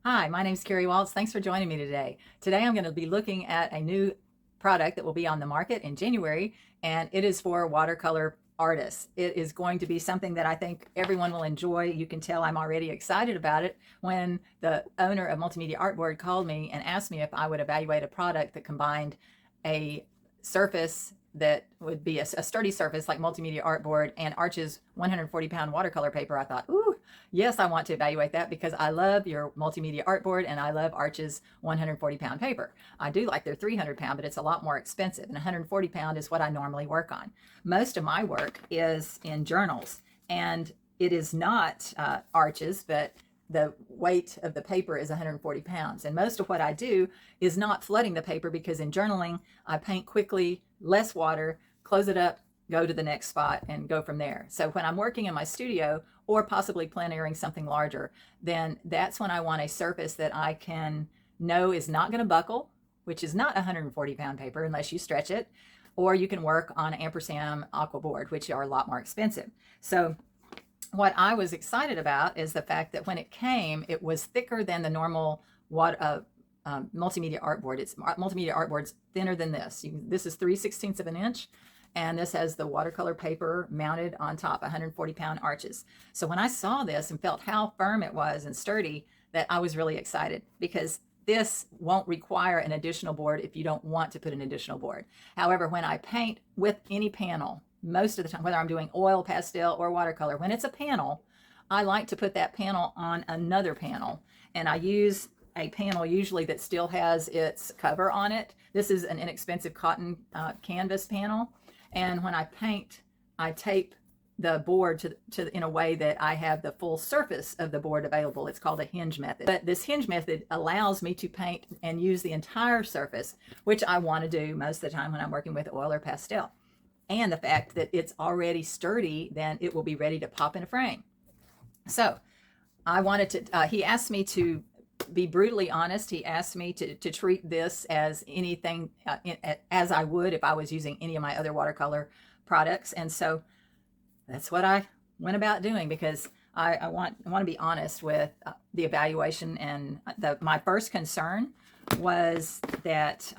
Hi, my name's Kariwaltz. Thanks for joining me today. Today I'm going to be looking at a new product that will be on the market in January, and it is for watercolor artists. It is going to be something that I think everyone will enjoy. You can tell I'm already excited about it when the owner of Multimedia Artboard called me and asked me if I would evaluate a product that combined a surface that would be a sturdy surface like Multimedia Artboard and Arch's 140-pound watercolor paper. I thought, ooh, yes, I want to evaluate that because I love your Multimedia Artboard and I love Arch's 140-pound paper. I do like their 300-pound, but it's a lot more expensive. And 140-pound is what I normally work on. Most of my work is in journals, and it is not Arch's, but the weight of the paper is 140 pounds. And most of what I do is not flooding the paper because in journaling, I paint quickly, less water, close it up, go to the next spot and go from there. So when I'm working in my studio or possibly plein airing something larger, then that's when I want a surface that I can know is not going to buckle, which is not 140-pound paper unless you stretch it, or you can work on ampersand aqua board, which are a lot more expensive. So what I was excited about is the fact that when it came, it was thicker than the normal multimedia artboard. It's multimedia artboard's thinner than this. This is 3/16 of an inch, and this has the watercolor paper mounted on top, 140-pound Arches. So when I saw this and felt how firm it was and sturdy, that I was really excited because this won't require an additional board if you don't want to put an additional board. However, when I paint with any panel, most of the time, whether I'm doing oil, pastel, or watercolor, when it's a panel, I like to put that panel on another panel. And I use a panel usually that still has its cover on it. This is an inexpensive cotton canvas panel. And when I paint, I tape the board to in a way that I have the full surface of the board available. It's called a hinge method. But this hinge method allows me to paint and use the entire surface, which I want to do most of the time when I'm working with oil or pastel. And the fact that it's already sturdy, then it will be ready to pop in a frame. So I wanted to, he asked me to be brutally honest. He asked me to treat this as anything, as I would if I was using any of my other watercolor products. And so that's what I went about doing because I want to be honest with the evaluation. And my first concern was that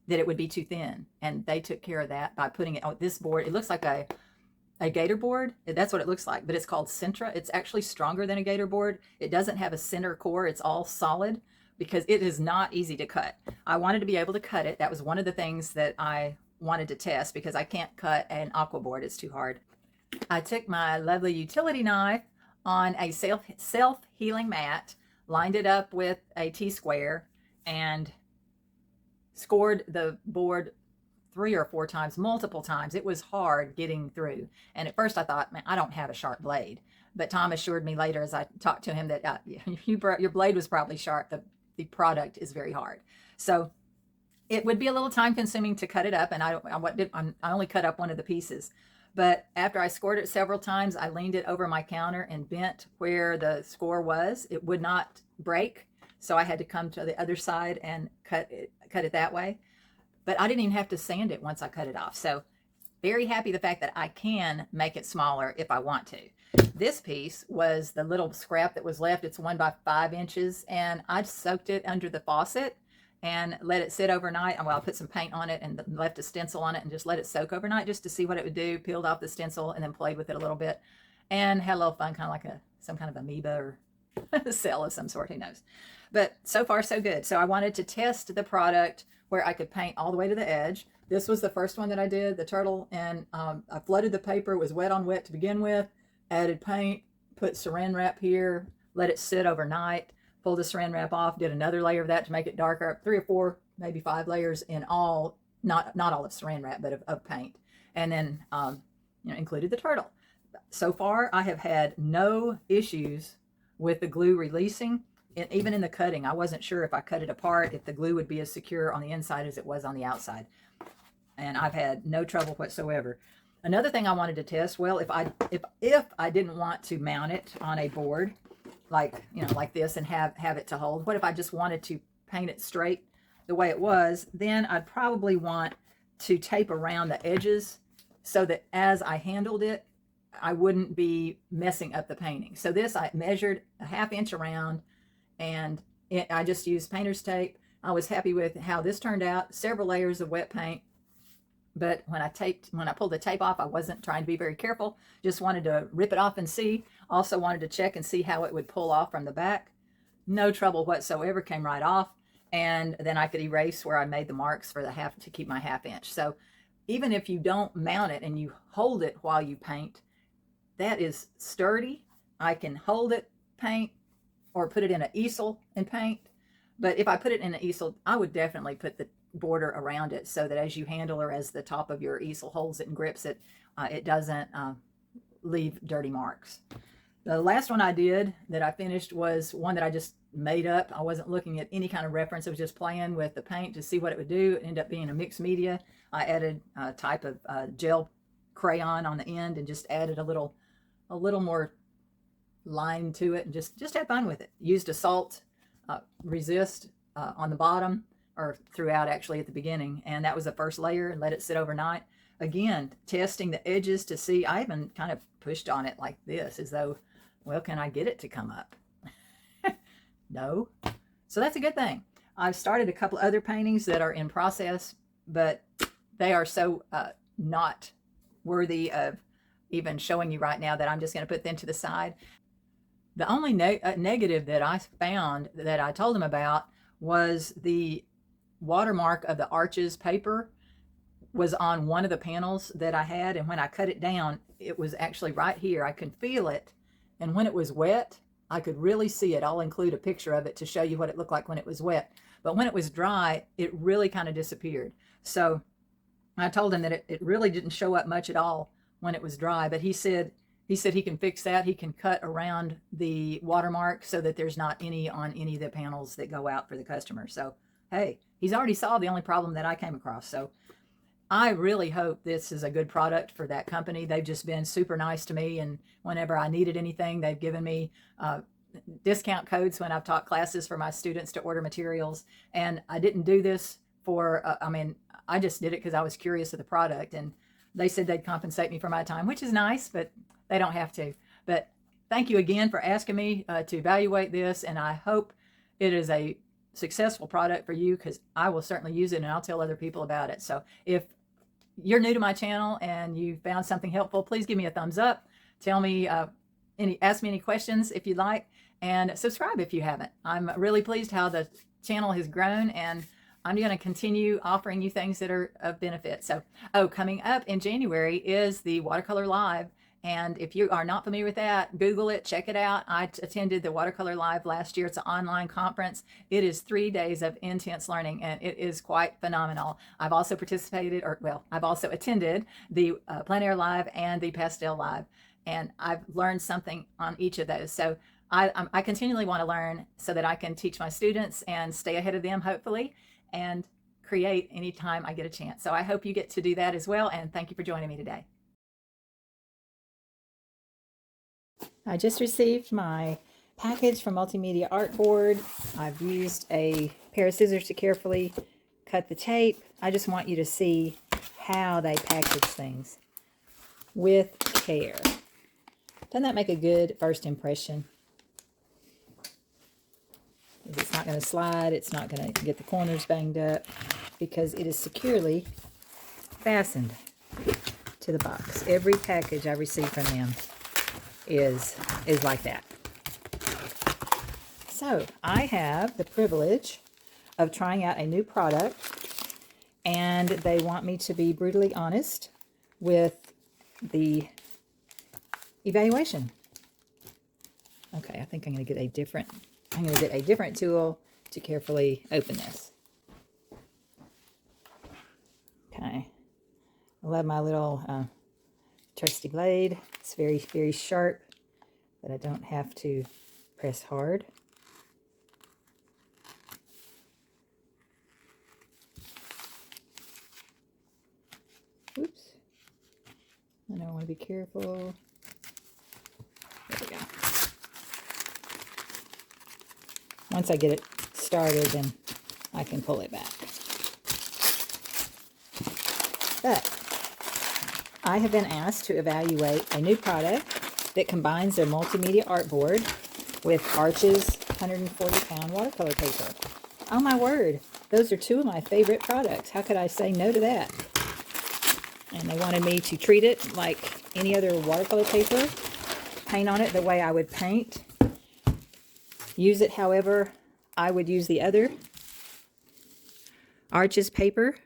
that it would be too thin, and they took care of that by putting it on this board. It looks like a gator board. That's what it looks like, but it's called Centra. It's actually stronger than a gator board. It doesn't have a center core. It's all solid because it is not easy to cut. I wanted to be able to cut it. That was one of the things that I wanted to test because I can't cut an aqua board. It's too hard. I took my lovely utility knife on a self-healing mat, lined it up with a T-square, and scored the board 3 or 4 times, multiple times. It was hard getting through. And at first I thought, man, I don't have a sharp blade. But Tom assured me later as I talked to him that your blade was probably sharp. The product is very hard. So it would be a little time consuming to cut it up. And I only cut up one of the pieces. But after I scored it several times, I leaned it over my counter and bent where the score was. It would not break. So I had to come to the other side and cut it that way. But I didn't even have to sand it once I cut it off. So very happy the fact that I can make it smaller if I want to. This piece was the little scrap that was left. It's 1 by 5 inches, and I soaked it under the faucet and let it sit overnight. Well, I put some paint on it and left a stencil on it and just let it soak overnight just to see what it would do. Peeled off the stencil and then played with it a little bit and had a little fun, kind of like some kind of amoeba or cell of some sort, who knows. But so far so good. So I wanted to test the product where I could paint all the way to the edge. This was the first one that I did, the turtle, and I flooded the paper. It was wet on wet to begin with, added paint, put saran wrap here, let it sit overnight, pulled the saran wrap off, did another layer of that to make it darker, 3 or 4, maybe 5 layers in all, not all of saran wrap, but of paint, and then included the turtle. So far I have had no issues with the glue releasing. Even in the cutting, I wasn't sure if I cut it apart, if the glue would be as secure on the inside as it was on the outside. And I've had no trouble whatsoever. Another thing I wanted to test, well, if I didn't want to mount it on a board like this and have it to hold, what if I just wanted to paint it straight the way it was? Then I'd probably want to tape around the edges so that as I handled it, I wouldn't be messing up the painting. So this, I measured a 1/2 inch around, and I just used painter's tape. I was happy with how this turned out. Several layers of wet paint. But when I pulled the tape off, I wasn't trying to be very careful. Just wanted to rip it off and see. Also wanted to check and see how it would pull off from the back. No trouble whatsoever, came right off. And then I could erase where I made the marks for the to keep my 1/2 inch. So even if you don't mount it and you hold it while you paint, that is sturdy. I can hold it, paint, or put it in an easel and paint. But if I put it in an easel, I would definitely put the border around it so that as you handle or as the top of your easel holds it and grips it, it doesn't leave dirty marks. The last one I did that I finished was one that I just made up. I wasn't looking at any kind of reference. I was just playing with the paint to see what it would do. It ended up being a mixed media. I added a type of gel crayon on the end and just added a little more line to it, and just had fun with it. Used a salt resist on the bottom, or throughout actually at the beginning, and that was the first layer, and let it sit overnight. Again, testing the edges to see. I even kind of pushed on it like this, as though, well, can I get it to come up? No. So that's a good thing. I've started a couple other paintings that are in process, but they are so not worthy of even showing you right now that I'm just going to put them to the side. The only negative that I found that I told them about was the watermark of the arches paper was on one of the panels that I had, and when I cut it down, it was actually right here. I could feel it, and when it was wet, I could really see it. I'll include a picture of it to show you what it looked like when it was wet. But when it was dry, it really kind of disappeared. So I told him that it really didn't show up much at all when it was dry, but he said he can fix that. He can cut around the watermark so that there's not any on any of the panels that go out for the customer. So, hey, he's already solved the only problem that I came across. So I really hope this is a good product for that company. They've just been super nice to me, and whenever I needed anything, they've given me discount codes when I've taught classes for my students to order materials. And I didn't do this for, I just did it because I was curious of the product, and they said they'd compensate me for my time, which is nice, but they don't have to. But thank you again for asking me to evaluate this, and I hope it is a successful product for you, because I will certainly use it, and I'll tell other people about it. So if you're new to my channel and you found something helpful, please give me a thumbs up. Tell me ask me any questions if you'd like, and subscribe if you haven't. I'm really pleased how the channel has grown, and I'm going to continue offering you things that are of benefit. So, coming up in January is the Watercolor Live. And if you are not familiar with that, Google it, check it out. I attended the Watercolor Live last year. It's an online conference. It is 3 days of intense learning, and it is quite phenomenal. I've also I've also attended the Plein Air Live and the Pastel Live, and I've learned something on each of those. So I continually want to learn so that I can teach my students and stay ahead of them, hopefully, and create anytime I get a chance. So I hope you get to do that as well, and thank you for joining me today. I just received my package from Multimedia Artboard. I've used a pair of scissors to carefully cut the tape. I just want you to see how they package things with care. Doesn't that make a good first impression? It's not going to slide. It's not going to get the corners banged up, because it is securely fastened to the box. Every package I receive from them is like that. So I have the privilege of trying out a new product, and they want me to be brutally honest with the evaluation. Okay, I think I'm going to get a different tool to carefully open this. Okay, I love my little trusty blade. It's very, very sharp, but I don't have to press hard. Oops. I know I want to be careful. There we go. Once I get it started, then I can pull it back. But I have been asked to evaluate a new product that combines their Multimedia Artboard with Arch's 140-pound watercolor paper. Oh my word, those are two of my favorite products. How could I say no to that? And they wanted me to treat it like any other watercolor paper, paint on it the way I would paint, use it however I would use the other Arch's paper,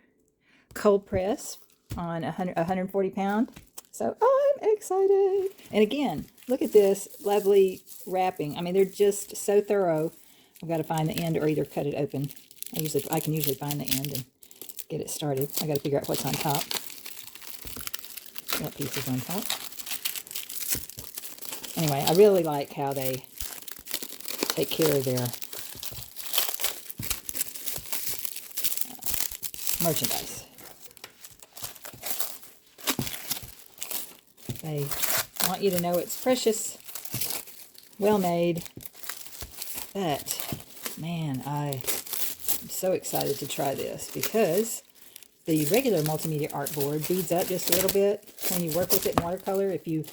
cold press on 140-pound. So I'm excited. And again, look at this lovely wrapping. I mean, they're just so thorough. I've got to find the end or either cut it open. I can usually find the end and get it started. I got to figure out what's on top. What piece is on top? Anyway, I really like how they take care of their merchandise. They want you to know it's precious, well made, but man, I'm so excited to try this because the regular Multimedia Artboard beads up just a little bit when you work with it in watercolor. If you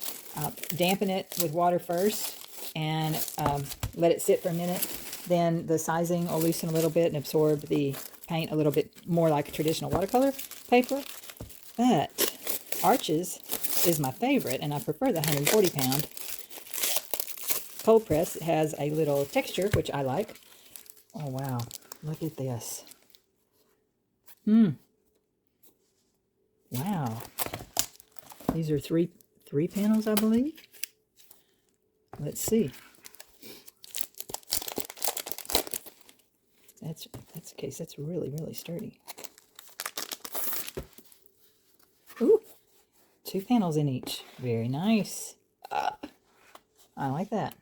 dampen it with water first and let it sit for a minute, then the sizing will loosen a little bit and absorb the paint a little bit more like a traditional watercolor paper. But Arch's is my favorite, and I prefer the 140-pound. Cold press has a little texture, which I like. Oh, wow. Look at this. Wow. These are three panels, I believe. Let's see. That's the case. That's really, really sturdy. Ooh. 2 panels in each. Very nice. I like that.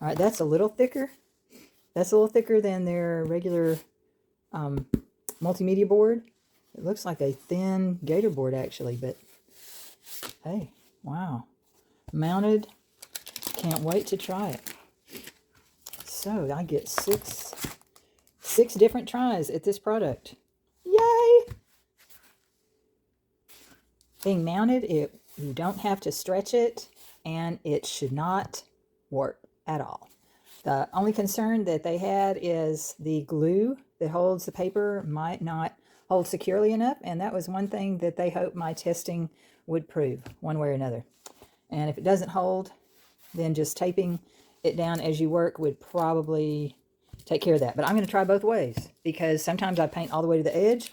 All right, that's a little thicker. That's a little thicker than their regular multimedia board. It looks like a thin gator board, actually, but hey, wow. Mounted. Can't wait to try it. So I get six different tries at this product. Yay! Being mounted, you don't have to stretch it, and it should not warp at all. The only concern that they had is the glue that holds the paper might not hold securely enough, and that was one thing that they hoped my testing would prove one way or another. And if it doesn't hold, then just taping it down as you work would probably take care of that. But I'm going to try both ways because sometimes I paint all the way to the edge,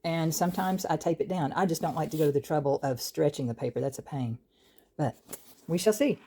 and sometimes I tape it down. I just don't like to go to the trouble of stretching the paper. That's a pain. But we shall see.